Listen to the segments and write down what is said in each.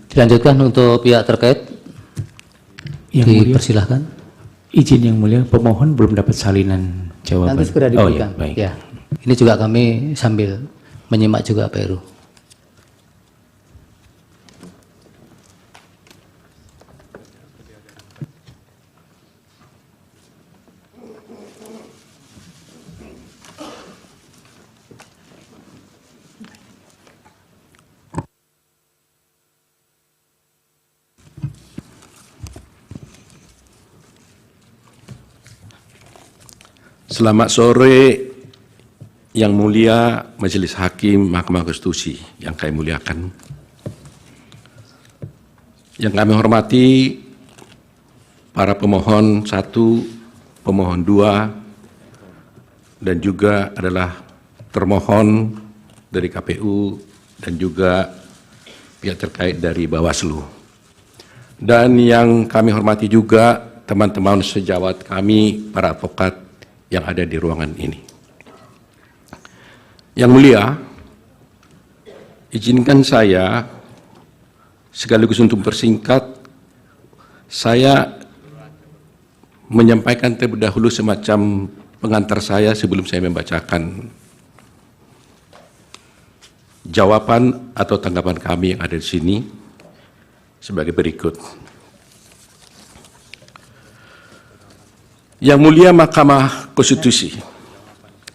Dilanjutkan untuk pihak terkait. Yang mulia, Dipersilahkan. izin yang mulia, pemohon belum dapat salinan jawaban. Nanti segera Oh diberikan. ya, baik. Ya. Ini juga kami sambil menyimak juga Pak Heru. Selamat sore yang mulia Majelis Hakim Mahkamah Konstitusi yang kami muliakan. Yang kami hormati para pemohon 1, pemohon 2, dan juga adalah termohon dari KPU dan juga pihak terkait dari Bawaslu. Dan yang kami hormati juga teman-teman sejawat kami, para advokat yang ada di ruangan ini. Yang mulia, izinkan saya sekaligus untuk mempersingkat, saya menyampaikan terlebih dahulu semacam pengantar saya sebelum saya membacakan jawaban atau tanggapan kami yang ada di sini sebagai berikut. Yang mulia Mahkamah Konstitusi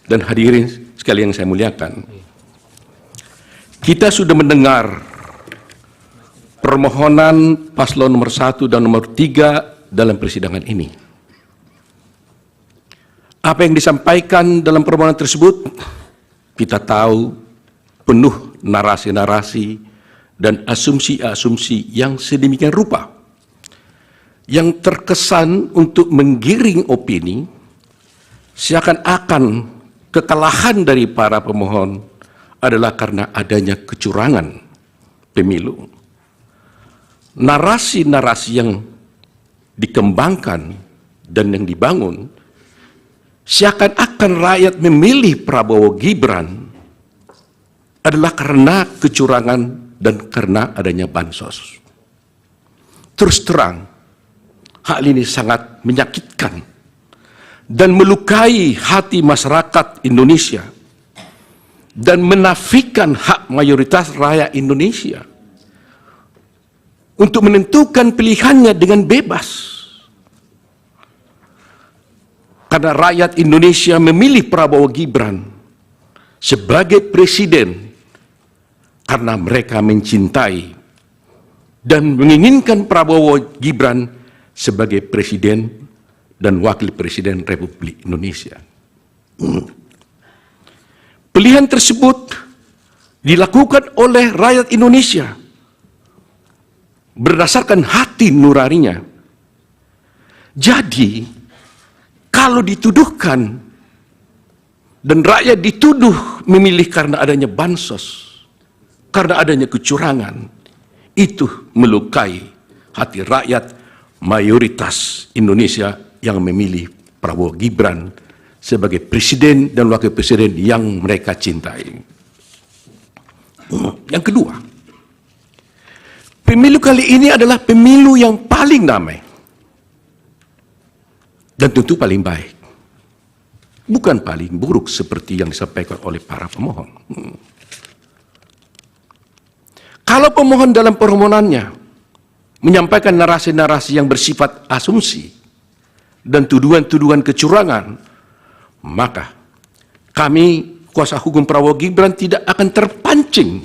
dan hadirin sekalian yang saya muliakan, kita sudah mendengar permohonan paslon nomor 1 dan nomor 3 dalam persidangan ini. Apa yang disampaikan dalam permohonan tersebut, kita tahu penuh narasi-narasi dan asumsi-asumsi yang sedemikian rupa, yang terkesan untuk menggiring opini seakan-akan kekalahan dari para pemohon adalah karena adanya kecurangan pemilu. Narasi-narasi yang dikembangkan dan yang dibangun seakan-akan rakyat memilih Prabowo Gibran adalah karena kecurangan dan karena adanya bansos. Terus terang, hal ini sangat menyakitkan dan melukai hati masyarakat Indonesia dan menafikan hak mayoritas rakyat Indonesia untuk menentukan pilihannya dengan bebas. Karena rakyat Indonesia memilih Prabowo Gibran sebagai presiden karena mereka mencintai dan menginginkan Prabowo Gibran sebagai presiden dan wakil presiden Republik Indonesia. Pilihan tersebut dilakukan oleh rakyat Indonesia berdasarkan hati nuraninya. Jadi, kalau dituduhkan dan rakyat dituduh memilih karena adanya bansos, karena adanya kecurangan, itu melukai hati rakyat mayoritas Indonesia yang memilih Prabowo Gibran sebagai presiden dan wakil presiden yang mereka cintai. Yang kedua, pemilu kali ini adalah pemilu yang paling damai dan tentu paling baik, bukan paling buruk seperti yang disampaikan oleh para pemohon. Kalau pemohon dalam permohonannya menyampaikan narasi-narasi yang bersifat asumsi dan tuduhan-tuduhan kecurangan, maka kami, kuasa hukum Prabowo Gibran, tidak akan terpancing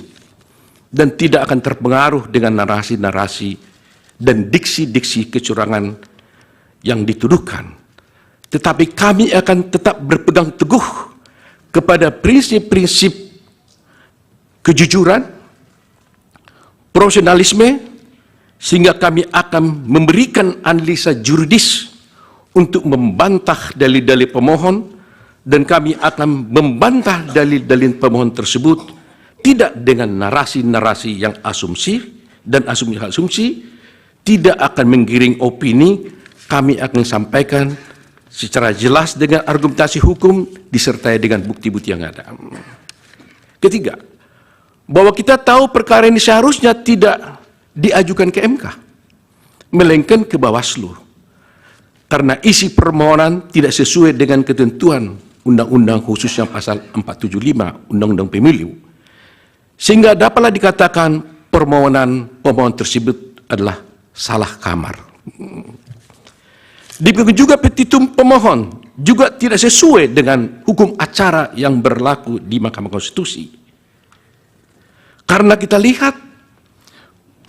dan tidak akan terpengaruh dengan narasi-narasi dan diksi-diksi kecurangan yang dituduhkan. Tetapi kami akan tetap berpegang teguh kepada prinsip-prinsip kejujuran, profesionalisme, sehingga kami akan memberikan analisa juridis untuk membantah dalil-dalil pemohon, dan kami akan membantah dalil-dalil pemohon tersebut tidak dengan narasi-narasi yang asumsi dan asumsi-asumsi, tidak akan menggiring opini. Kami akan sampaikan secara jelas dengan argumentasi hukum disertai dengan bukti-bukti yang ada. Ketiga, bahwa kita tahu perkara ini seharusnya tidak diajukan ke MK, melainkan ke Bawaslu. Karena isi permohonan tidak sesuai dengan ketentuan Undang-Undang khususnya pasal 475 Undang-Undang Pemilu, sehingga dapatlah dikatakan permohonan pemohon tersebut adalah salah kamar. Demikian juga petitum pemohon juga tidak sesuai dengan hukum acara yang berlaku di Mahkamah Konstitusi. Karena kita lihat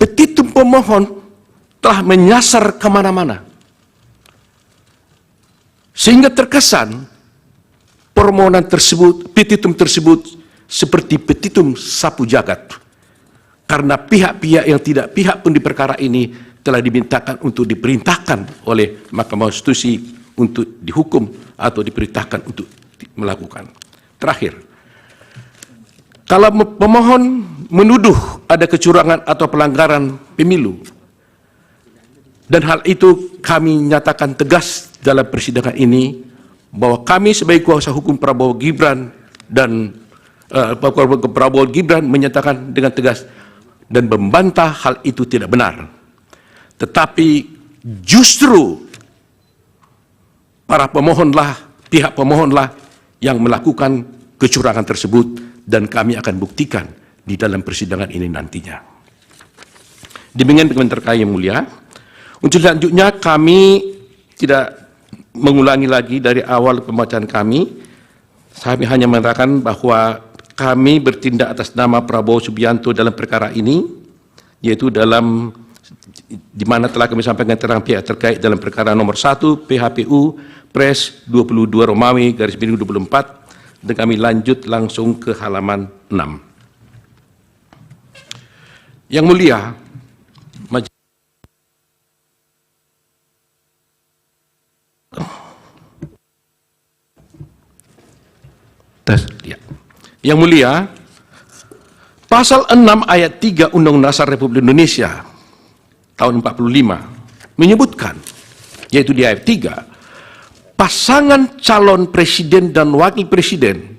petitum pemohon telah menyasar kemana-mana, sehingga terkesan permohonan tersebut, petitum tersebut seperti petitum sapu jagat. Karena pihak-pihak yang tidak pihak pun di perkara ini telah dimintakan untuk diperintahkan oleh Mahkamah Konstitusi untuk dihukum atau diperintahkan untuk melakukan. Terakhir, kalau pemohon menuduh ada kecurangan atau pelanggaran pemilu, dan hal itu kami nyatakan tegas dalam persidangan ini, bahwa kami sebagai kuasa hukum Prabowo Gibran dan Prabowo Gibran menyatakan dengan tegas dan membantah hal itu tidak benar. Tetapi justru para pemohonlah, pihak pemohonlah yang melakukan kecurangan tersebut, dan kami akan buktikan di dalam persidangan ini nantinya. Demikian teman terkait yang mulia. Untuk selanjutnya kami tidak mengulangi lagi dari awal pembacaan kami. Kami hanya menerangkan bahwa kami bertindak atas nama Prabowo Subianto dalam perkara ini, yaitu dalam di mana telah kami sampaikan terang pihak terkait dalam perkara nomor 1 PHPU Pres 22 Romawi garis miring 24, dan kami lanjut langsung ke halaman 6. Yang mulia, Yang mulia, pasal 6 ayat 3 Undang-Undang Dasar Republik Indonesia tahun 45 menyebutkan, yaitu di ayat 3, pasangan calon presiden dan wakil presiden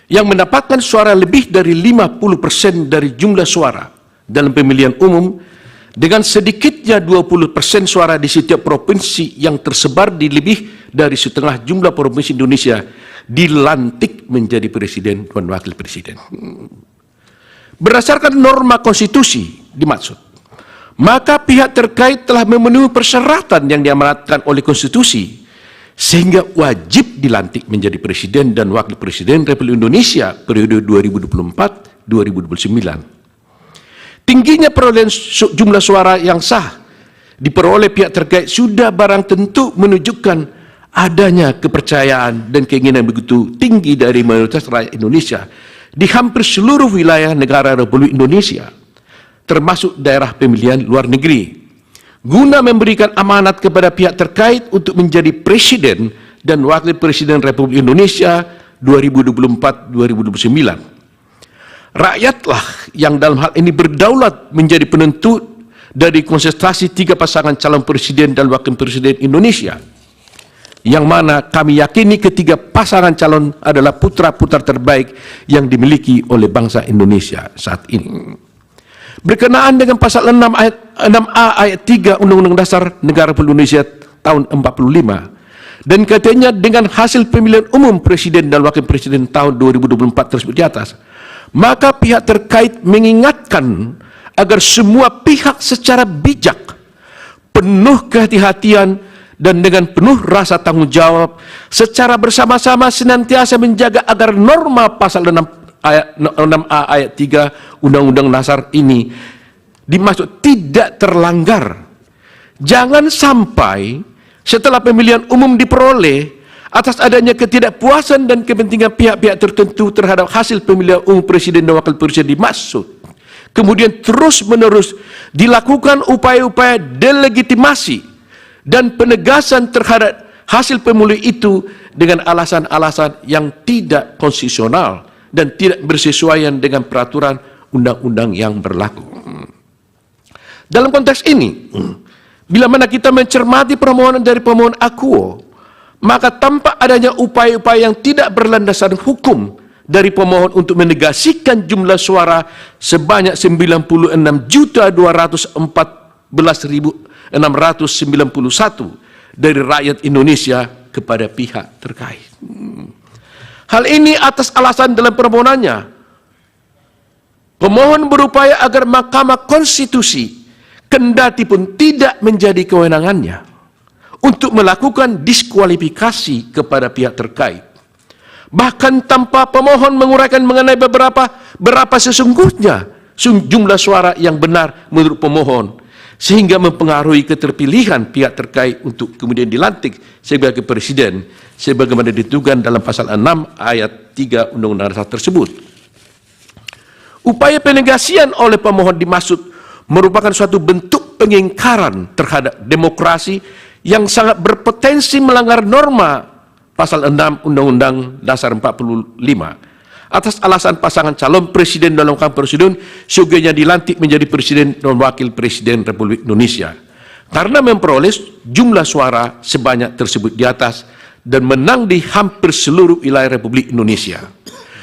yang mendapatkan suara lebih dari 50% dari jumlah suara dalam pemilihan umum dengan sedikitnya 20% suara di setiap provinsi yang tersebar di lebih dari setengah jumlah provinsi Indonesia dilantik menjadi presiden dan wakil presiden. Berdasarkan norma konstitusi dimaksud, maka pihak terkait telah memenuhi persyaratan yang diamanatkan oleh konstitusi sehingga wajib dilantik menjadi presiden dan wakil presiden Republik Indonesia periode 2024-2029. Tingginya perolehan jumlah suara yang sah diperoleh pihak terkait sudah barang tentu menunjukkan adanya kepercayaan dan keinginan begitu tinggi dari mayoritas rakyat Indonesia di hampir seluruh wilayah negara Republik Indonesia, termasuk daerah pemilihan luar negeri, guna memberikan amanat kepada pihak terkait untuk menjadi presiden dan wakil presiden Republik Indonesia 2024-2029. Rakyatlah yang dalam hal ini berdaulat menjadi penentu dari konsentrasi 3 pasangan calon presiden dan wakil presiden Indonesia, yang mana kami yakini ketiga pasangan calon adalah putra-putra terbaik yang dimiliki oleh bangsa Indonesia saat ini. Berkenaan dengan pasal 6 ayat 6A ayat 3 Undang-Undang Dasar Negara Republik Indonesia tahun 45, dan katanya dengan hasil pemilihan umum presiden dan wakil presiden tahun 2024 tersebut di atas, maka pihak terkait mengingatkan agar semua pihak secara bijak, penuh kehati-hatian, dan dengan penuh rasa tanggung jawab secara bersama-sama senantiasa menjaga agar norma pasal 6A ayat 3 Undang-Undang Dasar ini dimaksud tidak terlanggar. Jangan sampai setelah pemilihan umum diperoleh atas adanya ketidakpuasan dan kepentingan pihak-pihak tertentu terhadap hasil pemilihan umum presiden dan wakil presiden dimaksud, kemudian terus-menerus dilakukan upaya-upaya delegitimasi dan penegasan terhadap hasil pemilu itu dengan alasan-alasan yang tidak konstitusional dan tidak bersesuaian dengan peraturan undang-undang yang berlaku. Dalam konteks ini, bila mana kita mencermati permohonan dari pemohon akuo, maka tampak adanya upaya-upaya yang tidak berlandaskan hukum dari pemohon untuk menegasikan jumlah suara sebanyak 96.214.691 dari rakyat Indonesia kepada pihak terkait. Hal ini atas alasan dalam permohonannya, pemohon berupaya agar Mahkamah Konstitusi kendati pun tidak menjadi kewenangannya untuk melakukan diskualifikasi kepada pihak terkait. Bahkan tanpa pemohon menguraikan mengenai berapa sesungguhnya jumlah suara yang benar menurut pemohon, sehingga mempengaruhi keterpilihan pihak terkait untuk kemudian dilantik sebagai presiden, sebagaimana ditentukan dalam pasal 6 ayat 3 Undang-Undang Dasar tersebut. Upaya penegasian oleh pemohon dimaksud merupakan suatu bentuk pengingkaran terhadap demokrasi yang sangat berpotensi melanggar norma pasal 6 Undang-Undang Dasar 45 atas alasan pasangan calon presiden dan wakil presiden seyogianya dilantik menjadi presiden dan wakil presiden Republik Indonesia karena memperoleh jumlah suara sebanyak tersebut di atas dan menang di hampir seluruh wilayah Republik Indonesia.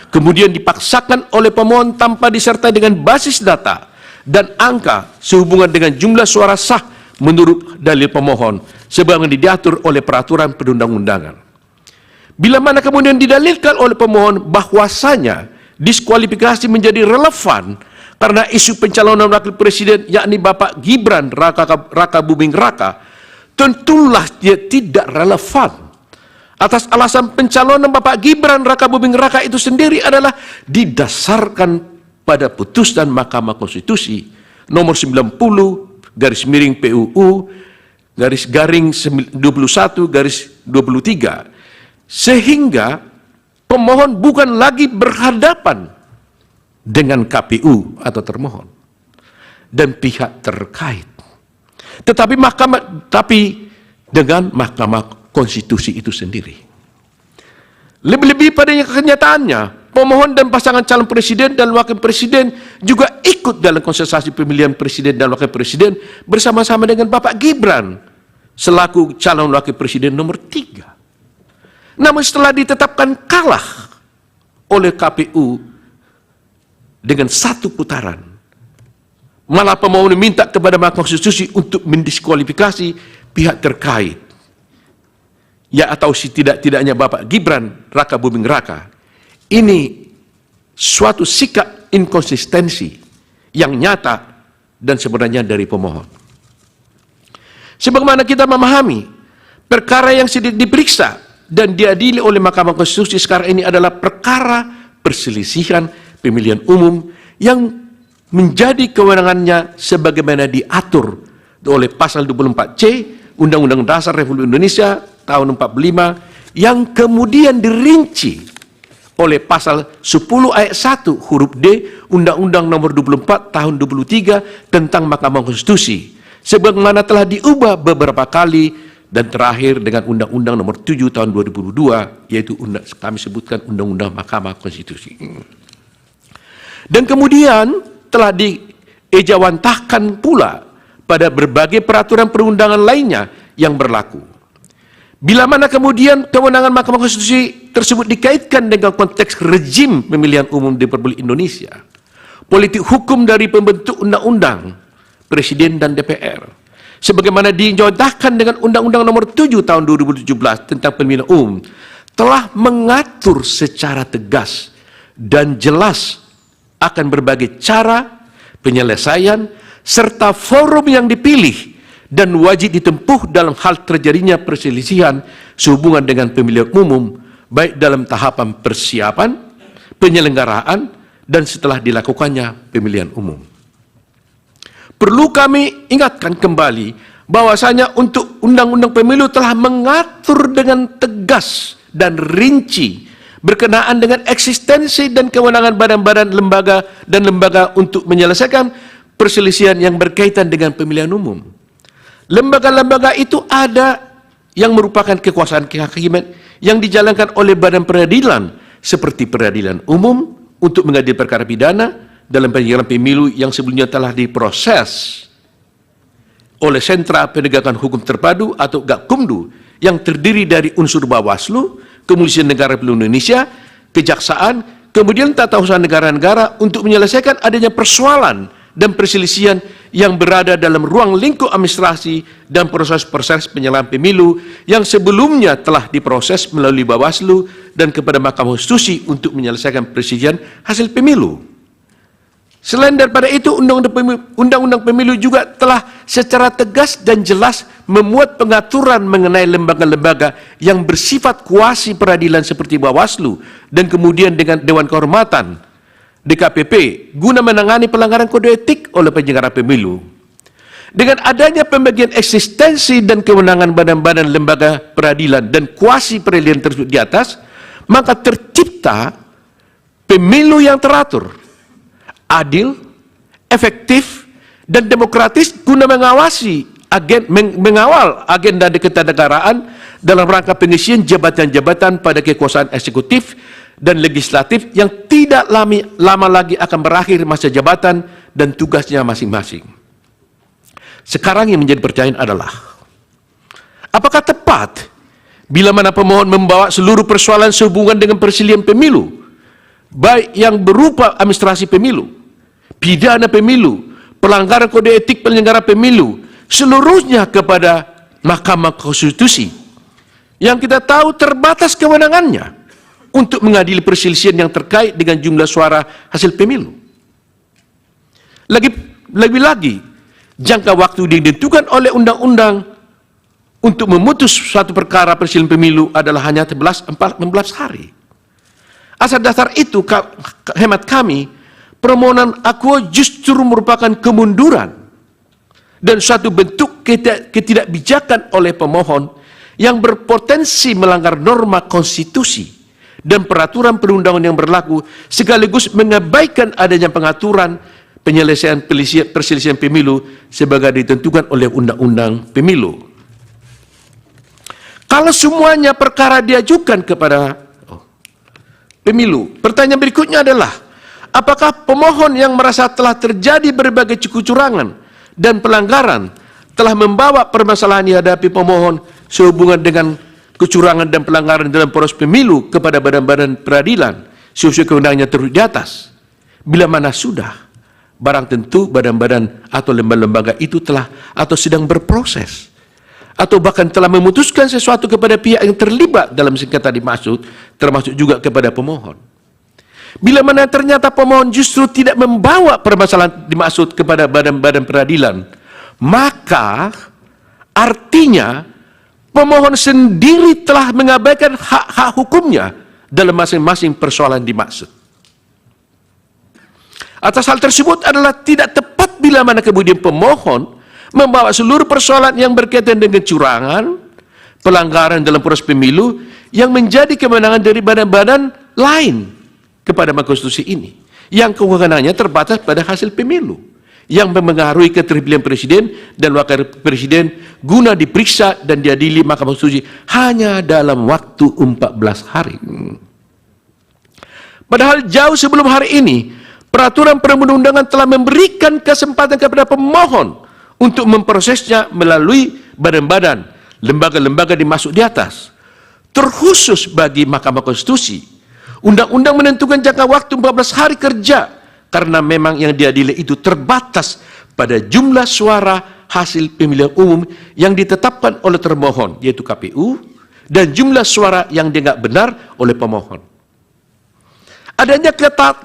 Kemudian dipaksakan oleh pemohon tanpa disertai dengan basis data dan angka sehubungan dengan jumlah suara sah menurut dalil pemohon sebagaimana diatur oleh peraturan perundang-undangan. Bila mana kemudian didalilkan oleh pemohon bahwasanya diskualifikasi menjadi relevan karena isu pencalonan wakil presiden yakni Bapak Gibran Raka Buming Raka, tentulah dia tidak relevan. Atas alasan pencalonan Bapak Gibran Raka Buming Raka itu sendiri adalah didasarkan pada putusan Mahkamah Konstitusi nomor 90 garis miring PUU garis garing 21 garis 23, sehingga pemohon bukan lagi berhadapan dengan KPU atau termohon dan pihak terkait, tetapi dengan Mahkamah Konstitusi itu sendiri. Lebih-lebih pada kenyataannya, pemohon dan pasangan calon presiden dan wakil presiden juga ikut dalam kontestasi pemilihan presiden dan wakil presiden bersama-sama dengan Bapak Gibran selaku calon wakil presiden nomor 3. Namun setelah ditetapkan kalah oleh KPU dengan 1 putaran, malah pemohon meminta kepada Mahkamah Konstitusi untuk mendiskualifikasi pihak terkait, ya atau tidak-tidaknya Bapak Gibran Raka Buming Raka. Ini suatu sikap inkonsistensi yang nyata dan sebenarnya dari pemohon. Sebagaimana kita memahami, perkara yang sedang diperiksa dan diadili oleh Mahkamah Konstitusi sekarang ini adalah perkara perselisihan pemilihan umum yang menjadi kewenangannya sebagaimana diatur oleh pasal 24C Undang-Undang Dasar Republik Indonesia tahun 45 yang kemudian dirinci oleh pasal 10 ayat 1 huruf D Undang-Undang nomor 24 tahun 23 tentang Mahkamah Konstitusi, sebagaimana telah diubah beberapa kali dan terakhir dengan Undang-Undang nomor 7 tahun 2002, yaitu kami sebutkan Undang-Undang Mahkamah Konstitusi. Dan kemudian telah diejawantahkan pula pada berbagai peraturan perundangan lainnya yang berlaku. Bila mana kemudian kewenangan Mahkamah Konstitusi tersebut dikaitkan dengan konteks rejim pemilihan umum di Republik Indonesia, politik hukum dari pembentuk undang-undang, presiden dan DPR, sebagaimana dicontohkan dengan Undang-Undang nomor 7 tahun 2017 tentang pemilihan umum, telah mengatur secara tegas dan jelas akan berbagai cara penyelesaian serta forum yang dipilih dan wajib ditempuh dalam hal terjadinya perselisihan sehubungan dengan pemilihan umum, baik dalam tahapan persiapan, penyelenggaraan, dan setelah dilakukannya pemilihan umum. Perlu kami ingatkan kembali bahwasanya untuk Undang-Undang Pemilu telah mengatur dengan tegas dan rinci berkenaan dengan eksistensi dan kewenangan badan-badan lembaga untuk menyelesaikan perselisihan yang berkaitan dengan pemilihan umum. Lembaga-lembaga itu ada yang merupakan kekuasaan kehakiman yang dijalankan oleh badan peradilan seperti peradilan umum untuk mengadili perkara pidana dalam penyelenggaraan pemilu yang sebelumnya telah diproses oleh Sentra Penegakan Hukum Terpadu atau Gakumdu yang terdiri dari unsur Bawaslu, Kepolisian Negara Republik Indonesia, Kejaksaan, kemudian tata usaha negara-negara untuk menyelesaikan adanya persoalan dan perselisihan yang berada dalam ruang lingkup administrasi dan proses-proses penyelenggaraan pemilu yang sebelumnya telah diproses melalui Bawaslu dan kepada Mahkamah Konstitusi untuk menyelesaikan perselisihan hasil pemilu. Selain daripada itu, Undang-Undang Pemilu juga telah secara tegas dan jelas memuat pengaturan mengenai lembaga-lembaga yang bersifat kuasi peradilan seperti Bawaslu dan kemudian dengan Dewan Kehormatan DKPP guna menangani pelanggaran kode etik oleh penyelenggara pemilu. Dengan adanya pembagian eksistensi dan kewenangan badan-badan lembaga peradilan dan kuasi peradilan tersebut di atas, maka tercipta pemilu yang teratur, adil, efektif, dan demokratis guna mengawal agenda ketatanegaraan dalam rangka pengisian jabatan-jabatan pada kekuasaan eksekutif dan legislatif yang tidak lama lagi akan berakhir masa jabatan dan tugasnya masing-masing. Sekarang yang menjadi pertanyaan adalah, apakah tepat bila mana pemohon membawa seluruh persoalan sehubungan dengan perselisihan pemilu, baik yang berupa administrasi pemilu, pidana pemilu, pelanggaran kode etik penyelenggara pemilu, seluruhnya kepada Mahkamah Konstitusi, yang kita tahu terbatas kewenangannya untuk mengadili perselisihan yang terkait dengan jumlah suara hasil pemilu. Lebih-lagi, jangka waktu yang ditentukan oleh undang-undang untuk memutus suatu perkara perselisihan pemilu adalah hanya 14 hari. Asal dasar itu, hemat kami, permohonan akuo justru merupakan kemunduran dan suatu bentuk ketidakbijakan oleh pemohon yang berpotensi melanggar norma konstitusi dan peraturan perundangan yang berlaku, sekaligus mengabaikan adanya pengaturan penyelesaian perselisihan pemilu sebagai ditentukan oleh Undang-Undang Pemilu. Kalau semuanya perkara diajukan kepada pemilu, pertanyaan berikutnya adalah, apakah pemohon yang merasa telah terjadi berbagai kecurangan dan pelanggaran telah membawa permasalahan yang dihadapi pemohon sehubungan dengan kecurangan dan pelanggaran dalam proses pemilu kepada badan-badan peradilan sesuai kewenangannya terus di atas? Bila mana sudah, barang tentu badan-badan atau lembaga-lembaga itu telah atau sedang berproses atau bahkan telah memutuskan sesuatu kepada pihak yang terlibat dalam sengketa dimaksud, termasuk juga kepada pemohon. Bila mana ternyata pemohon justru tidak membawa permasalahan dimaksud kepada badan-badan peradilan, maka artinya pemohon sendiri telah mengabaikan hak-hak hukumnya dalam masing-masing persoalan dimaksud. Atas hal tersebut adalah tidak tepat bila mana kemudian pemohon membawa seluruh persoalan yang berkaitan dengan kecurangan, pelanggaran dalam proses pemilu yang menjadi kewenangan dari badan-badan lain kepada Mahkamah Konstitusi ini, yang kewenangannya terbatas pada hasil pemilu, yang mempengaruhi keterpilihan presiden dan wakil presiden guna diperiksa dan diadili Mahkamah Konstitusi hanya dalam waktu 14 hari. Padahal jauh sebelum hari ini, peraturan perundang-undangan telah memberikan kesempatan kepada pemohon untuk memprosesnya melalui badan-badan, lembaga-lembaga dimaksud di atas. Terkhusus bagi Mahkamah Konstitusi, undang-undang menentukan jangka waktu 14 hari kerja karena memang yang diadili itu terbatas pada jumlah suara hasil pemilihan umum yang ditetapkan oleh termohon, yaitu KPU, dan jumlah suara yang dianggap benar oleh pemohon. Adanya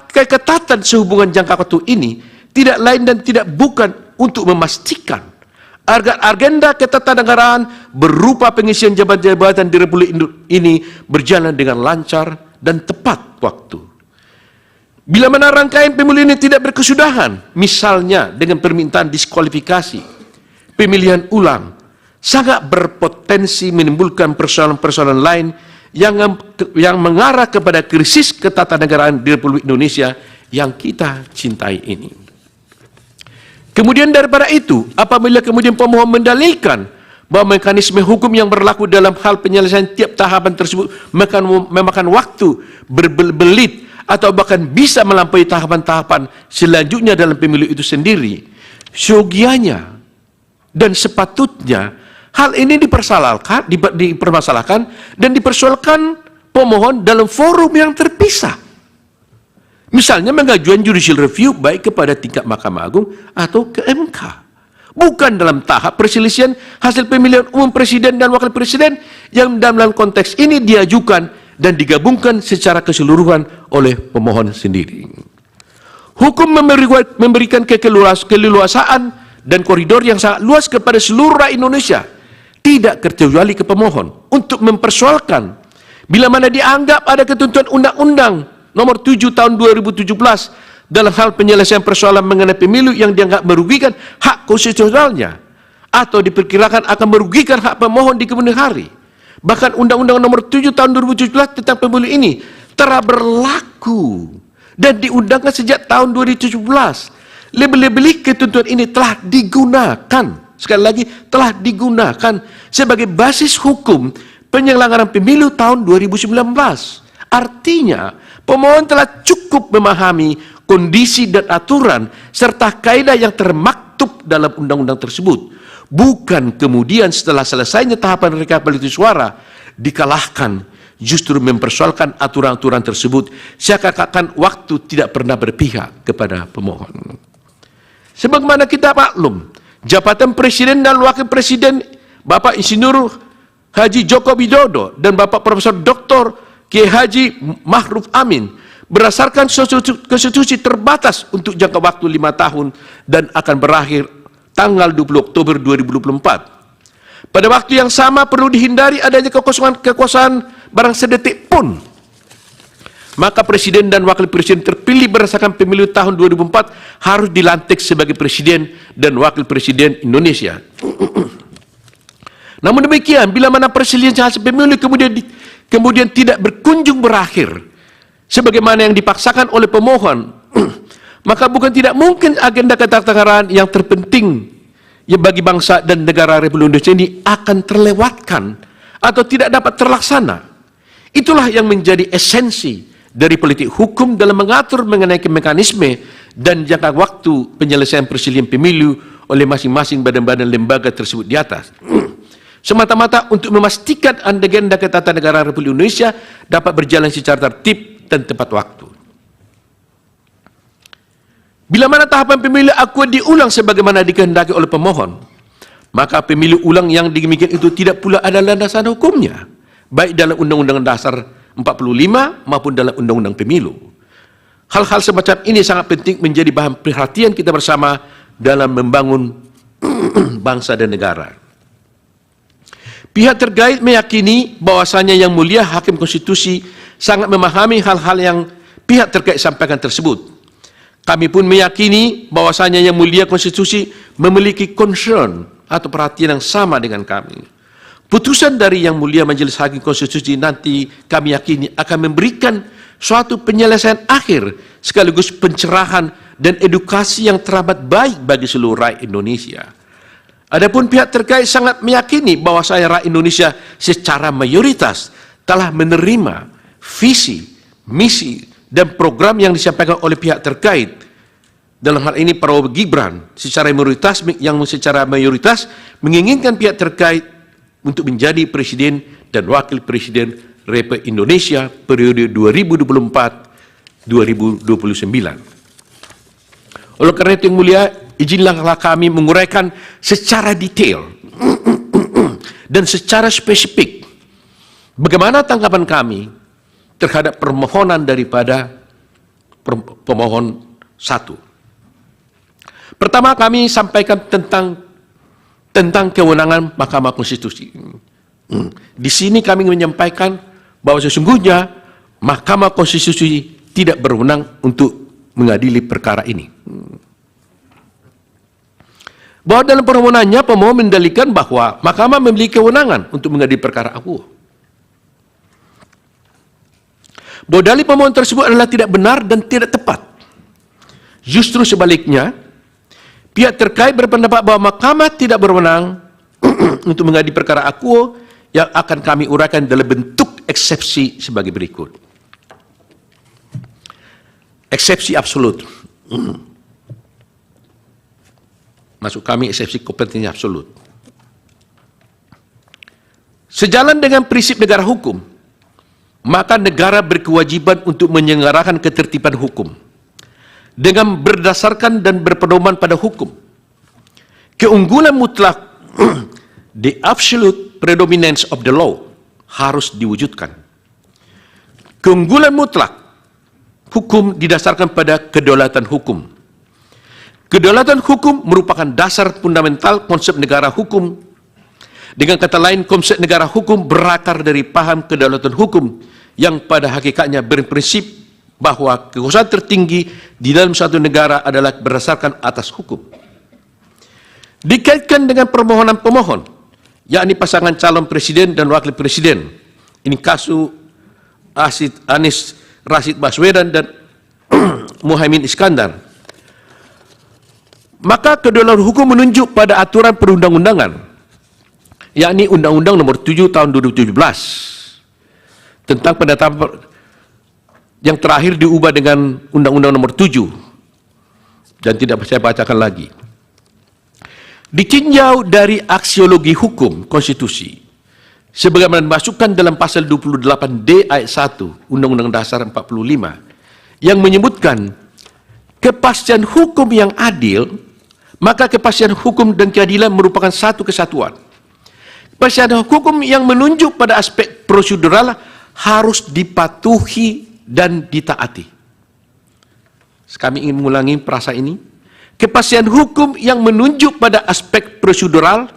keketatan sehubungan jangka waktu ini tidak lain dan tidak bukan untuk memastikan agar agenda ketatanegaraan berupa pengisian jabatan-jabatan di Republik ini berjalan dengan lancar dan tepat waktu. Bila mana rangkaian pemilu ini tidak berkesudahan, misalnya dengan permintaan diskualifikasi, pemilihan ulang, sangat berpotensi menimbulkan persoalan-persoalan lain yang mengarah kepada krisis ketatanegaraan di Republik Indonesia yang kita cintai ini. Kemudian daripada itu, apabila kemudian pemohon mendalilkan bahwa mekanisme hukum yang berlaku dalam hal penyelesaian tiap tahapan tersebut memakan waktu berbelit atau bahkan bisa melampaui tahapan-tahapan selanjutnya dalam pemilu itu sendiri, seyogianya dan sepatutnya hal ini dipermasalahkan dan dipersoalkan pemohon dalam forum yang terpisah Misalnya mengajukan judicial review baik kepada tingkat Mahkamah Agung atau ke MK. Bukan dalam tahap perselisihan hasil pemilihan umum presiden dan wakil presiden yang dalam konteks ini diajukan dan digabungkan secara keseluruhan oleh pemohon sendiri. Hukum memberikan keleluasaan dan koridor yang sangat luas kepada seluruh rakyat Indonesia, tidak terkecuali ke pemohon, untuk mempersoalkan bila mana dianggap ada ketentuan Undang-Undang Nomor 7 Tahun 2017 dalam hal penyelesaian persoalan mengenai pemilu yang dianggap merugikan hak konstitusionalnya atau diperkirakan akan merugikan hak pemohon di kemudian hari. Bahkan Undang-Undang Nomor 7 Tahun 2017 tentang pemilu ini telah berlaku dan diundangkan sejak tahun 2017. Lebih-lebih ketentuan ini telah digunakan, sekali lagi telah digunakan sebagai basis hukum penyelenggaraan pemilu tahun 2019. Artinya, pemohon telah cukup memahami kondisi dan aturan serta kaidah yang termaktub dalam undang-undang tersebut. Bukan kemudian setelah selesainya tahapan rekapitulasi suara dikalahkan, justru mempersoalkan aturan-aturan tersebut seakan-akan waktu tidak pernah berpihak kepada pemohon. Sebagaimana kita maklum, jabatan presiden dan wakil presiden Bapak Insinyur Haji Joko Widodo dan Bapak Profesor Dr. Kiai Haji Ma'ruf Amin berdasarkan konstitusi terbatas untuk jangka waktu 5 tahun dan akan berakhir tanggal 20 Oktober 2024. Pada waktu yang sama perlu dihindari adanya kekosongan barang sedetik pun. Maka presiden dan wakil presiden terpilih berdasarkan pemilu tahun 2004 harus dilantik sebagai presiden dan wakil presiden Indonesia. Namun demikian, bila mana perselisihan hasil pemilu kemudian tidak berkunjung berakhir, sebagaimana yang dipaksakan oleh pemohon, maka bukan tidak mungkin agenda ketatanegaraan yang terpenting yang bagi bangsa dan negara Republik Indonesia ini akan terlewatkan atau tidak dapat terlaksana. Itulah yang menjadi esensi dari politik hukum dalam mengatur mengenai mekanisme dan jangka waktu penyelesaian perselisihan pemilu oleh masing-masing badan-badan lembaga tersebut di atas. Semata-mata untuk memastikan agenda ketatanegaraan Republik Indonesia dapat berjalan secara tertib dan tepat waktu. Bila mana tahapan pemilu akuat diulang sebagaimana dikehendaki oleh pemohon, maka pemilu ulang yang demikian itu tidak pula ada landasan hukumnya, baik dalam Undang-Undang Dasar 45 maupun dalam Undang-Undang Pemilu. Hal-hal semacam ini sangat penting menjadi bahan perhatian kita bersama dalam membangun bangsa dan negara. Pihak terkait meyakini bahwasanya Yang Mulia Hakim Konstitusi sangat memahami hal-hal yang pihak terkait sampaikan tersebut. Kami pun meyakini bahwasanya Yang Mulia Konstitusi memiliki concern atau perhatian yang sama dengan kami. Putusan dari Yang Mulia Majelis Hakim Konstitusi nanti kami yakini akan memberikan suatu penyelesaian akhir sekaligus pencerahan dan edukasi yang teramat baik bagi seluruh rakyat Indonesia. Adapun pihak terkait sangat meyakini bahwa rakyat Indonesia secara mayoritas telah menerima visi, misi, dan program yang disampaikan oleh pihak terkait. Dalam hal ini Prabowo Gibran secara mayoritas menginginkan pihak terkait untuk menjadi presiden dan wakil presiden Republik Indonesia periode 2024-2029. Oleh karena itu Yang Mulia, izinlah kami menguraikan secara detail dan secara spesifik bagaimana tanggapan kami terhadap permohonan daripada pemohon 1. Pertama, kami sampaikan tentang kewenangan Mahkamah Konstitusi. Di sini kami menyampaikan bahwa sesungguhnya Mahkamah Konstitusi tidak berwenang untuk mengadili perkara ini. Bahwa dalam permohonannya pemohon mendalilkan bahwa Mahkamah memiliki kewenangan untuk mengadili perkara akuo. Bahwa dalil pemohon tersebut adalah tidak benar dan tidak tepat. Justru sebaliknya, pihak terkait berpendapat bahwa Mahkamah tidak berwenang untuk mengadili perkara akuo yang akan kami uraikan dalam bentuk eksepsi sebagai berikut. Eksepsi absolut. Maksud kami eksepsi kompetensi absolut. Sejalan dengan prinsip negara hukum, maka negara berkewajiban untuk menyelenggarakan ketertiban hukum. dengan berdasarkan dan berpedoman pada hukum. Keunggulan mutlak, the absolute predominance of the law, harus diwujudkan. Keunggulan mutlak, hukum didasarkan pada kedaulatan hukum. Kedaulatan hukum merupakan dasar fundamental konsep negara hukum. Dengan kata lain, konsep negara hukum berakar dari paham kedaulatan hukum yang pada hakikatnya berprinsip bahwa kekuasaan tertinggi di dalam suatu negara adalah berdasarkan atas hukum. Dikaitkan dengan permohonan pemohon, yakni pasangan calon presiden dan wakil presiden. Ini kasus Anies Rashid Baswedan dan Muhaimin Iskandar. Maka kedaulatan hukum menunjuk pada aturan perundang-undangan, yakni Undang-Undang Nomor 7 Tahun 2017 tentang penetapan yang terakhir diubah dengan Undang-Undang Nomor 7 dan tidak saya bacakan lagi. Ditinjau dari aksiologi hukum konstitusi, sebagaimana dimasukkan dalam pasal 28D ayat 1 Undang-Undang Dasar 45 yang menyebutkan kepastian hukum yang adil, maka kepastian hukum dan keadilan merupakan satu kesatuan. Kepastian hukum yang menunjuk pada aspek prosedural harus dipatuhi dan ditaati. Kami ingin mengulangi frasa ini. Kepastian hukum yang menunjuk pada aspek prosedural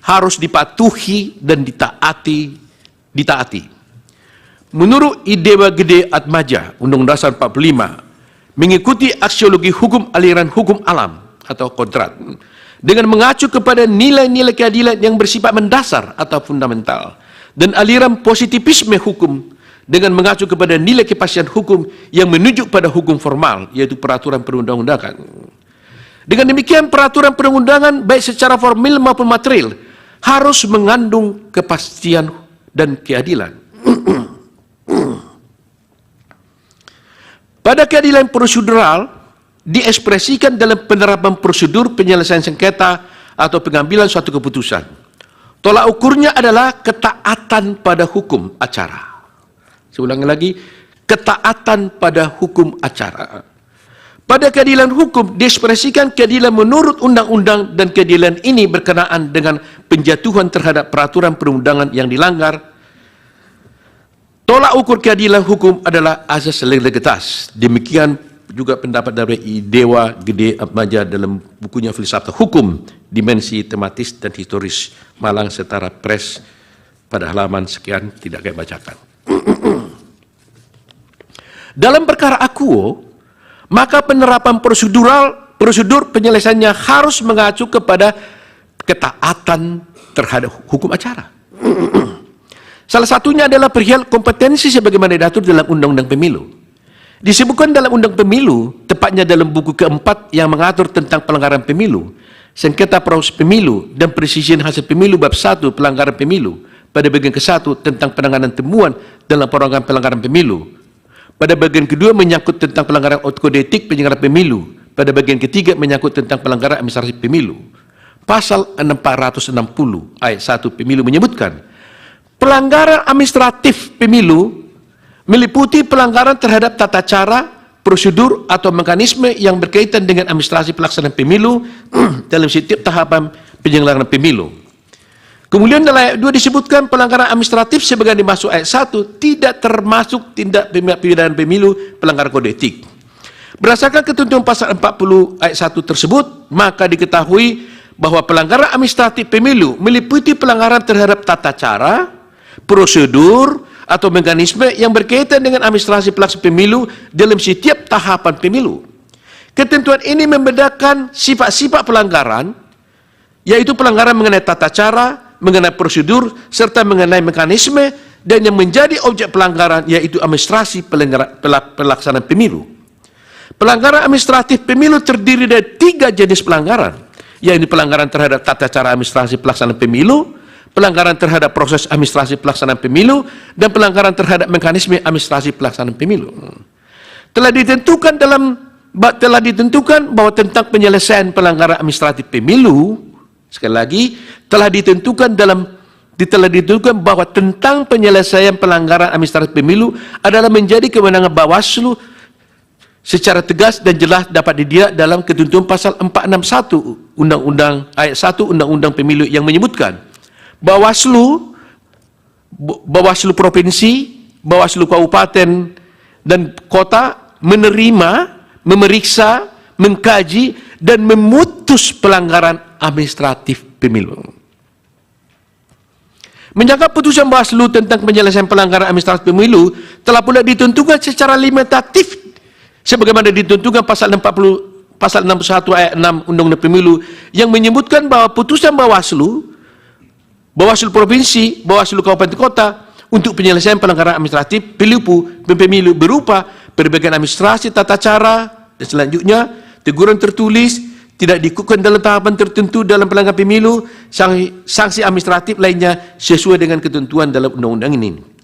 harus dipatuhi dan ditaati. Menurut Idewa Gede Atmaja, Undang-Undang Dasar 45, mengikuti aksiologi hukum aliran hukum alam atau kodrat, dengan mengacu kepada nilai-nilai keadilan yang bersifat mendasar atau fundamental, dan aliran positivisme hukum dengan mengacu kepada nilai kepastian hukum yang menunjuk pada hukum formal, yaitu peraturan perundang-undangan. Dengan demikian, peraturan perundang-undangan baik secara formal maupun material harus mengandung kepastian dan keadilan. Pada keadilan prosedural diekspresikan dalam penerapan prosedur penyelesaian sengketa atau pengambilan suatu keputusan. Tolak ukurnya adalah ketaatan pada hukum acara. Saya ulangi lagi, ketaatan pada hukum acara. Pada keadilan hukum diekspresikan keadilan menurut undang-undang dan keadilan ini berkenaan dengan penjatuhan terhadap peraturan perundangan yang dilanggar. Tolak ukur keadilan hukum adalah asas legalitas. Demikian juga pendapat dari Idewa Gede Atmaja dalam bukunya Filsafat Hukum, Dimensi Tematis dan Historis, Malang Setara Press, pada halaman sekian, tidak saya bacakan. Dalam perkara akuo, maka penerapan prosedur penyelesaiannya harus mengacu kepada ketaatan terhadap hukum acara. Salah satunya adalah perihal kompetensi sebagaimana diatur dalam Undang-Undang Pemilu. Disebutkan dalam Undang Pemilu, tepatnya dalam buku keempat yang mengatur tentang pelanggaran pemilu, sengketa proses pemilu, dan persisian hasil pemilu bab 1 pelanggaran pemilu, pada bagian ke-1 tentang penanganan temuan dalam pelanggaran pemilu. Pada bagian kedua menyangkut tentang pelanggaran kode etik penyelenggara pemilu. Pada bagian ketiga menyangkut tentang pelanggaran administrasi pemilu. Pasal 460 ayat 1 pemilu menyebutkan, pelanggaran administratif pemilu meliputi pelanggaran terhadap tata cara, prosedur, atau mekanisme yang berkaitan dengan administrasi pelaksanaan pemilu dalam setiap tahapan penyelenggaraan pemilu. Kemudian dalam ayat 2 disebutkan pelanggaran administratif sebagaimana dimaksud ayat 1 tidak termasuk tindak pidana pemilu pelanggaran kode etik. Berdasarkan ketentuan pasal 40 ayat 1 tersebut, maka diketahui bahwa pelanggaran administratif pemilu meliputi pelanggaran terhadap tata cara, prosedur, atau mekanisme yang berkaitan dengan administrasi pelaksanaan pemilu dalam setiap tahapan pemilu. Ketentuan ini membedakan sifat-sifat pelanggaran, yaitu pelanggaran mengenai tata cara, mengenai prosedur, serta mengenai mekanisme, dan yang menjadi objek pelanggaran yaitu administrasi pelaksanaan pemilu. Pelanggaran administratif pemilu terdiri dari 3 jenis pelanggaran, yaitu pelanggaran terhadap tata cara administrasi pelaksanaan pemilu, pelanggaran terhadap proses administrasi pelaksanaan pemilu, dan pelanggaran terhadap mekanisme administrasi pelaksanaan pemilu. Telah ditentukan bahwa tentang penyelesaian pelanggaran administratif pemilu, sekali lagi, telah ditentukan bahwa tentang penyelesaian pelanggaran administratif pemilu adalah menjadi kewenangan Bawaslu secara tegas dan jelas dapat dilihat dalam ketentuan pasal 461 Undang-Undang ayat 1 Undang-Undang Pemilu yang menyebutkan Bawaslu provinsi, Bawaslu kabupaten dan kota menerima, memeriksa, mengkaji dan memutus pelanggaran administratif pemilu. Menyangka putusan Bawaslu tentang penyelesaian pelanggaran administratif pemilu telah pula ditentukan secara limitatif sebagaimana ditentukan pasal 61 ayat 6 Undang-Undang Pemilu yang menyebutkan bahwa putusan Bawaslu provinsi, Bawaslu kabupaten kota untuk penyelesaian pelanggaran administratif pemilu berupa perbaikan administrasi tata cara dan selanjutnya teguran tertulis, tidak diikutkan dalam tahapan tertentu dalam pelanggaran pemilu, sanksi administratif lainnya sesuai dengan ketentuan dalam undang-undang ini.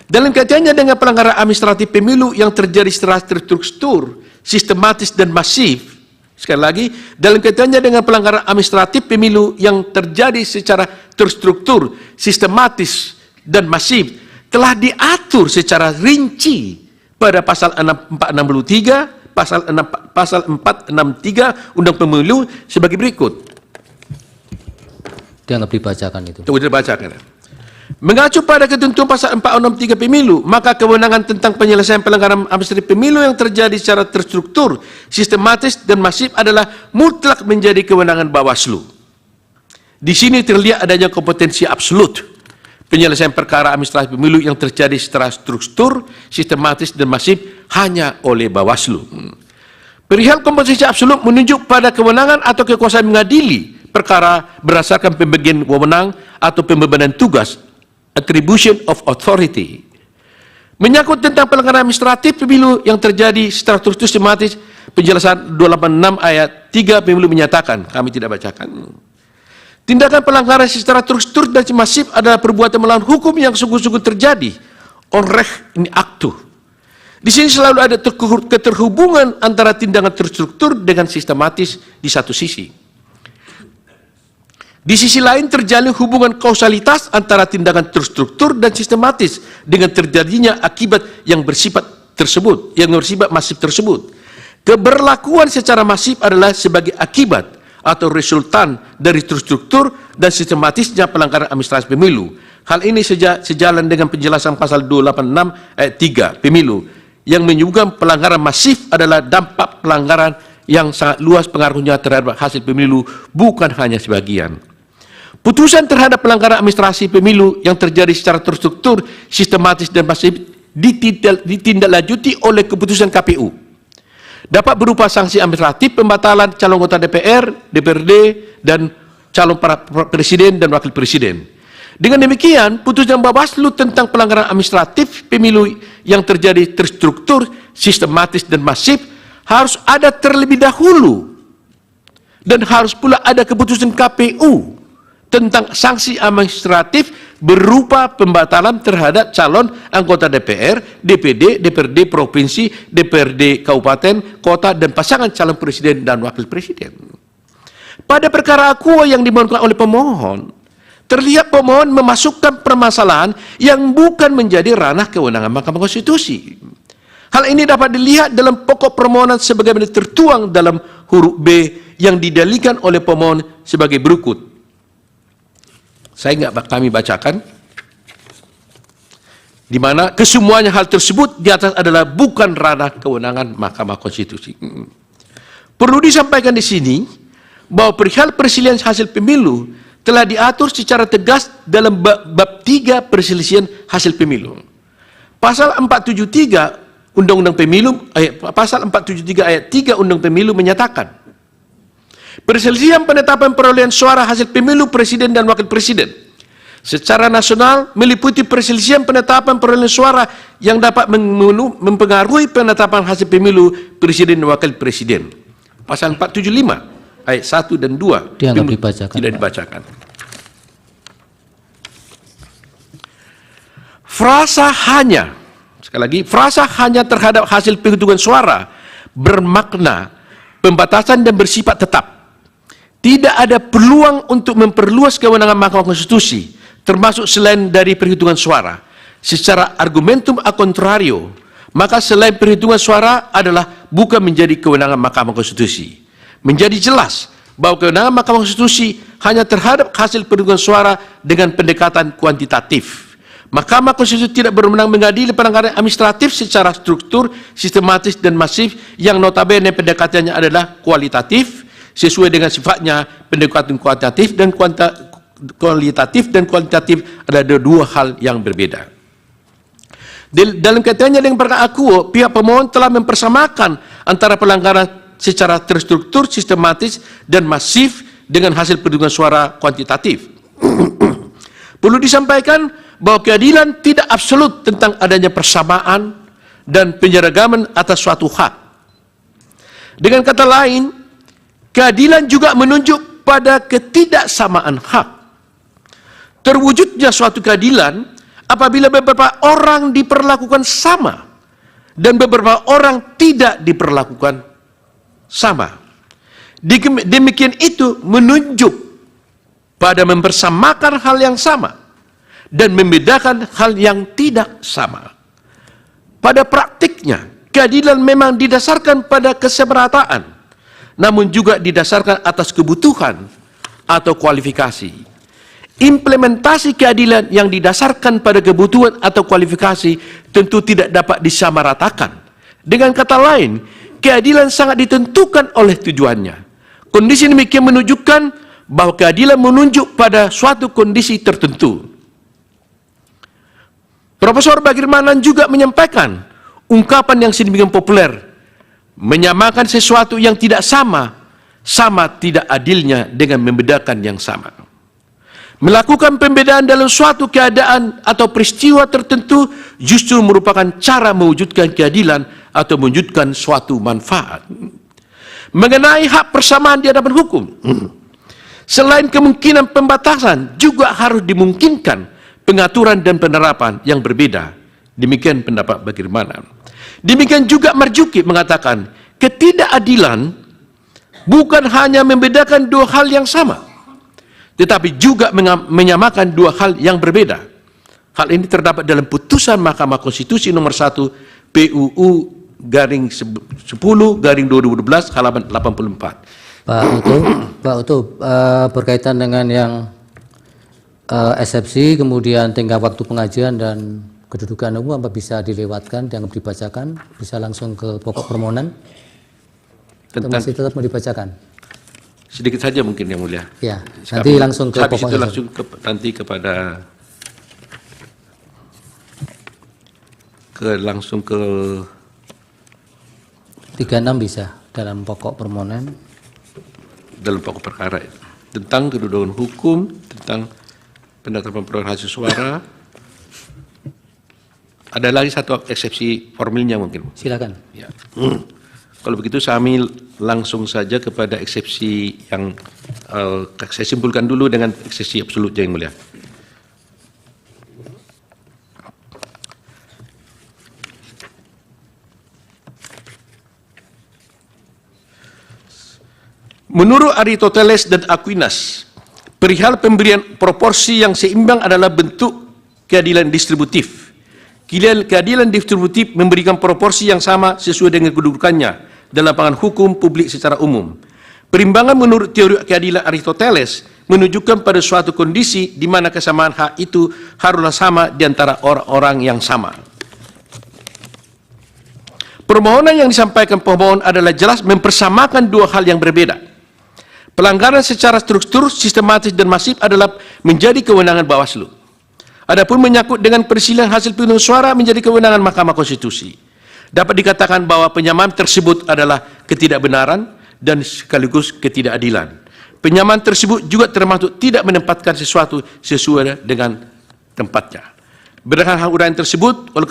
Dalam kaitannya dengan pelanggaran administratif pemilu yang terjadi secara terstruktur, sistematis dan masif, sekali lagi, dalam kaitannya dengan pelanggaran administratif pemilu yang terjadi secara terstruktur, sistematis dan masif, telah diatur secara rinci pada pasal 463, pasal 463 Undang Pemilu sebagai berikut. Dianggap dibacakan itu. Tunggu dibacakan. Mengacu pada ketentuan pasal 463 Pemilu, maka kewenangan tentang penyelesaian pelanggaran administratif pemilu yang terjadi secara terstruktur, sistematis dan masif adalah mutlak menjadi kewenangan Bawaslu. Di sini terlihat adanya kompetensi absolut penyelesaian perkara administratif pemilu yang terjadi secara struktur, sistematis dan masif hanya oleh Bawaslu. Perihal kompetensi absolut menunjuk pada kewenangan atau kekuasaan mengadili perkara berdasarkan pembagian wewenang atau pembebanan tugas, attribution of authority. Menyangkut tentang pelanggaran administratif pemilu yang terjadi secara terstruktur sistematis, penjelasan 286 ayat 3 Pemilu menyatakan, kami tidak bacakan. Tindakan pelanggaran secara terstruktur dan masif adalah perbuatan melawan hukum yang sungguh-sungguh terjadi, onrecht in actu. Di sini selalu ada keterhubungan antara tindakan terstruktur dengan sistematis di satu sisi. Di sisi lain terjalin hubungan kausalitas antara tindakan terstruktur dan sistematis dengan terjadinya akibat yang bersifat masif tersebut. Keberlakuan secara masif adalah sebagai akibat atau resultan dari terstruktur dan sistematisnya pelanggaran administrasi pemilu. Hal ini sejalan dengan penjelasan pasal 286 ayat 3 Pemilu yang menyebutkan pelanggaran masif adalah dampak pelanggaran yang sangat luas pengaruhnya terhadap hasil pemilu, bukan hanya sebagian. Putusan terhadap pelanggaran administrasi pemilu yang terjadi secara terstruktur, sistematis dan masif ditindaklanjuti oleh keputusan KPU. Dapat berupa sanksi administratif, pembatalan calon anggota DPR, DPRD, dan calon para presiden dan wakil presiden. Dengan demikian, putusan Bawaslu tentang pelanggaran administratif pemilu yang terjadi terstruktur, sistematis dan masif harus ada terlebih dahulu dan harus pula ada keputusan KPU tentang sanksi administratif berupa pembatalan terhadap calon anggota DPR, DPD, DPRD provinsi, DPRD kabupaten, kota, dan pasangan calon presiden dan wakil presiden. Pada perkara aqua yang dimohonkan oleh pemohon, terlihat pemohon memasukkan permasalahan yang bukan menjadi ranah kewenangan Mahkamah Konstitusi. Hal ini dapat dilihat dalam pokok permohonan sebagaimana tertuang dalam huruf B yang didalilkan oleh pemohon sebagai berikut. Kami bacakan, di mana kesemuanya hal tersebut di atas adalah bukan ranah kewenangan Mahkamah Konstitusi. Perlu disampaikan di sini bahwa perihal perselisihan hasil pemilu telah diatur secara tegas dalam bab 3 perselisihan hasil pemilu. Pasal 473 Undang-Undang Pemilu, pasal 473 ayat 3 Undang-Undang Pemilu menyatakan, perselisihan penetapan perolehan suara hasil pemilu presiden dan wakil presiden secara nasional meliputi perselisihan penetapan perolehan suara yang dapat mempengaruhi penetapan hasil pemilu presiden dan wakil presiden. Pasal 475 ayat 1 dan 2 dianggap dibacakan. Tidak dibacakan. Frasa hanya, sekali lagi, frasa hanya terhadap hasil penghitungan suara bermakna pembatasan dan bersifat tetap. Tidak ada peluang untuk memperluas kewenangan Mahkamah Konstitusi, termasuk selain dari perhitungan suara. Secara argumentum a contrario, maka selain perhitungan suara adalah bukan menjadi kewenangan Mahkamah Konstitusi. Menjadi jelas bahwa kewenangan Mahkamah Konstitusi hanya terhadap hasil perhitungan suara dengan pendekatan kuantitatif. Mahkamah Konstitusi tidak berwenang mengadili pelanggaran administratif secara struktur, sistematis, dan masif yang notabene pendekatannya adalah kualitatif, sesuai dengan sifatnya pendekatan kualitatif dan kuantitatif adalah dua hal yang berbeda. Dalam kaitannya dengan perkara akuo, pihak pemohon telah mempersamakan antara pelanggaran secara terstruktur, sistematis, dan masif dengan hasil perhitungan suara kuantitatif. Perlu disampaikan bahwa keadilan tidak absolut tentang adanya persamaan dan penyeragaman atas suatu hak. Dengan kata lain, keadilan juga menunjuk pada ketidaksamaan hak. Terwujudnya suatu keadilan apabila beberapa orang diperlakukan sama dan beberapa orang tidak diperlakukan sama. Demikian itu menunjuk pada mempersamakan hal yang sama dan membedakan hal yang tidak sama. Pada praktiknya, keadilan memang didasarkan pada kesemerataan, namun juga didasarkan atas kebutuhan atau kualifikasi. Implementasi keadilan yang didasarkan pada kebutuhan atau kualifikasi tentu tidak dapat disamaratakan. Dengan kata lain, keadilan sangat ditentukan oleh tujuannya. Kondisi demikian menunjukkan bahwa keadilan menunjuk pada suatu kondisi tertentu. Profesor Bagirmanan juga menyampaikan ungkapan yang sedemikian populer, menyamakan sesuatu yang tidak sama, sama tidak adilnya dengan membedakan yang sama. Melakukan pembedaan dalam suatu keadaan atau peristiwa tertentu justru merupakan cara mewujudkan keadilan atau mewujudkan suatu manfaat. Mengenai hak persamaan di hadapan hukum, selain kemungkinan pembatasan, juga harus dimungkinkan pengaturan dan penerapan yang berbeda. Demikian pendapat Bagirmanan. Demikian juga Marzuki mengatakan, ketidakadilan bukan hanya membedakan dua hal yang sama, tetapi juga menyamakan dua hal yang berbeda. Hal ini terdapat dalam putusan Mahkamah Konstitusi nomor 1 PUU garing 10/2012 halaman 84. Pak Utuh, berkaitan dengan yang eksepsi, kemudian tingkat waktu pengajuan dan kedudukan umum, apa bisa dilewatkan dan dibacakan? Bisa langsung ke pokok permohonan? Atau masih tetap mau dibacakan? Sedikit saja mungkin yang mulia. Ya, nanti langsung ke habis pokok. itu langsung nanti kepada langsung ke 36 bisa dalam pokok permohonan. Dalam pokok perkara itu. Tentang kedudukan hukum, tentang penetapan perolehan hasil suara. Ada lagi satu eksepsi formilnya mungkin. Silakan. Ya. Kalau begitu kami langsung saja kepada eksepsi yang saya simpulkan dulu dengan eksepsi absolut yang mulia. Menurut Aristoteles dan Aquinas, perihal pemberian proporsi yang seimbang adalah bentuk keadilan distributif. Keadilan distributif memberikan proporsi yang sama sesuai dengan kedudukannya dalam pandangan hukum publik secara umum. Perimbangan menurut teori keadilan Aristoteles menunjukkan pada suatu kondisi di mana kesamaan hak itu haruslah sama di antara orang-orang yang sama. Permohonan yang disampaikan pemohon adalah jelas mempersamakan dua hal yang berbeda. Pelanggaran secara struktur, sistematis, dan masif adalah menjadi kewenangan Bawaslu. Adapun menyangkut dengan perselisihan hasil penghitungan suara menjadi kewenangan Mahkamah Konstitusi. Dapat dikatakan bahwa penyamaan tersebut adalah ketidakbenaran dan sekaligus ketidakadilan. Penyamaan tersebut juga termasuk tidak menempatkan sesuatu sesuai dengan tempatnya. Berdasarkan uraian tersebut, oleh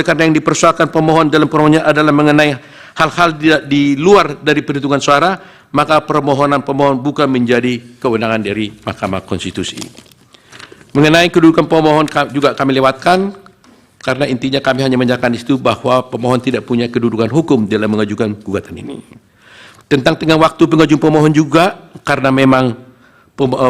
karena yang dipersoalkan pemohon dalam permohonannya adalah mengenai hal-hal di luar dari perhitungan suara, maka permohonan pemohon bukan menjadi kewenangan dari Mahkamah Konstitusi. Mengenai kedudukan pemohon juga kami lewatkan, karena intinya kami hanya menyatakan di situ bahwa pemohon tidak punya kedudukan hukum dalam mengajukan gugatan ini. Tentang tengah waktu pengajuan pemohon juga, karena memang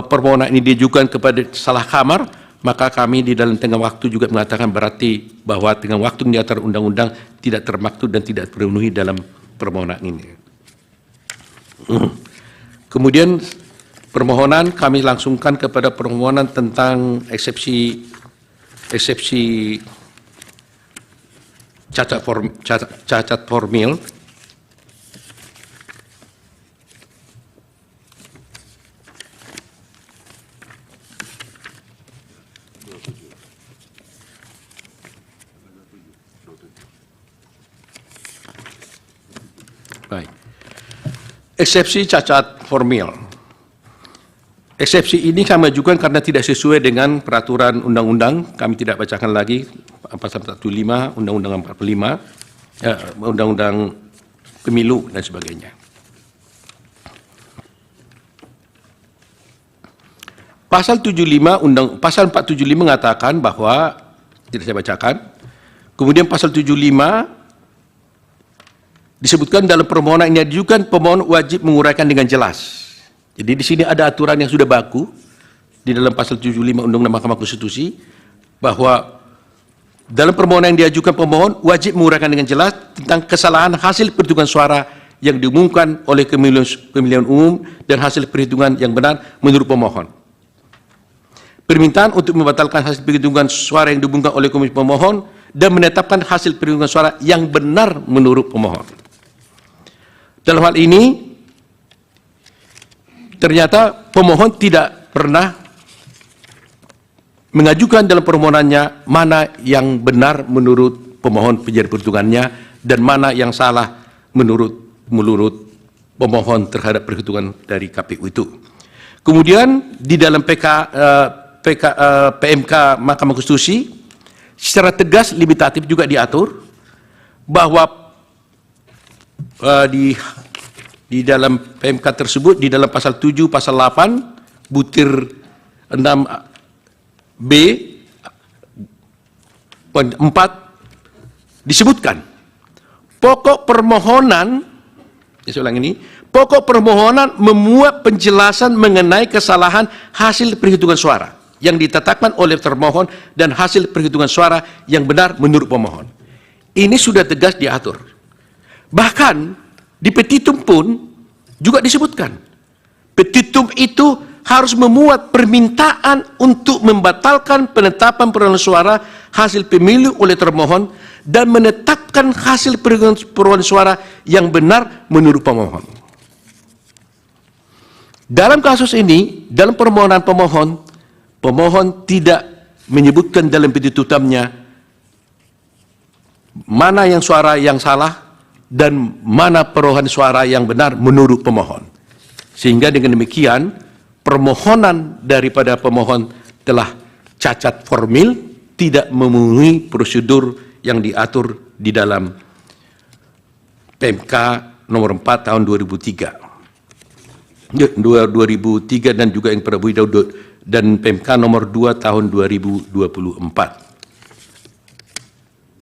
permohonan ini diajukan kepada salah kamar, maka kami di dalam tengah waktu juga mengatakan berarti bahwa tengah waktu yang diatur undang-undang tidak termaktub dan tidak terpenuhi dalam permohonan ini. Kemudian permohonan kami langsungkan kepada permohonan tentang eksepsi cacat formil. Baik. Eksepsi cacat formil. Eksepsi ini kami ajukan karena tidak sesuai dengan peraturan undang-undang. Kami tidak bacakan lagi pasal 45, undang-undang 45, undang-undang pemilu dan sebagainya. Pasal 75 pasal 475 mengatakan bahwa tidak saya bacakan. Kemudian pasal 75 disebutkan dalam permohonan ini diajukan pemohon wajib menguraikan dengan jelas. Jadi di sini ada aturan yang sudah baku di dalam pasal 75 Undang-Undang Mahkamah Konstitusi bahwa dalam permohonan yang diajukan pemohon wajib menguraikan dengan jelas tentang kesalahan hasil perhitungan suara yang diumumkan oleh pemilihan umum dan hasil perhitungan yang benar menurut pemohon. Permintaan untuk membatalkan hasil perhitungan suara yang diumumkan oleh komisi pemohon dan menetapkan hasil perhitungan suara yang benar menurut pemohon. Dalam hal ini, ternyata pemohon tidak pernah mengajukan dalam permohonannya mana yang benar menurut pemohon penjara perhitungannya dan mana yang salah menurut pemohon terhadap perhitungan dari KPU itu. Kemudian di dalam PMK Mahkamah Konstitusi secara tegas limitatif juga diatur bahwa di dalam PMK tersebut, di dalam pasal 7, pasal 8, butir 6B, poin 4, disebutkan pokok permohonan, saya ulang ini, pokok permohonan memuat penjelasan mengenai kesalahan hasil perhitungan suara yang ditetapkan oleh termohon dan hasil perhitungan suara yang benar menurut pemohon. Ini sudah tegas diatur. Bahkan di petitum pun juga disebutkan. Petitum itu harus memuat permintaan untuk membatalkan penetapan perolehan suara hasil pemilu oleh termohon dan menetapkan hasil perolehan suara yang benar menurut pemohon. Dalam kasus ini, dalam permohonan pemohon tidak menyebutkan dalam petitumnya mana yang suara yang salah dan mana perolehan suara yang benar menurut pemohon. Sehingga dengan demikian, permohonan daripada pemohon telah cacat formil, tidak memenuhi prosedur yang diatur di dalam PMK nomor 4 tahun 2003 dan juga yang Prabu dan PMK nomor 2 tahun 2024.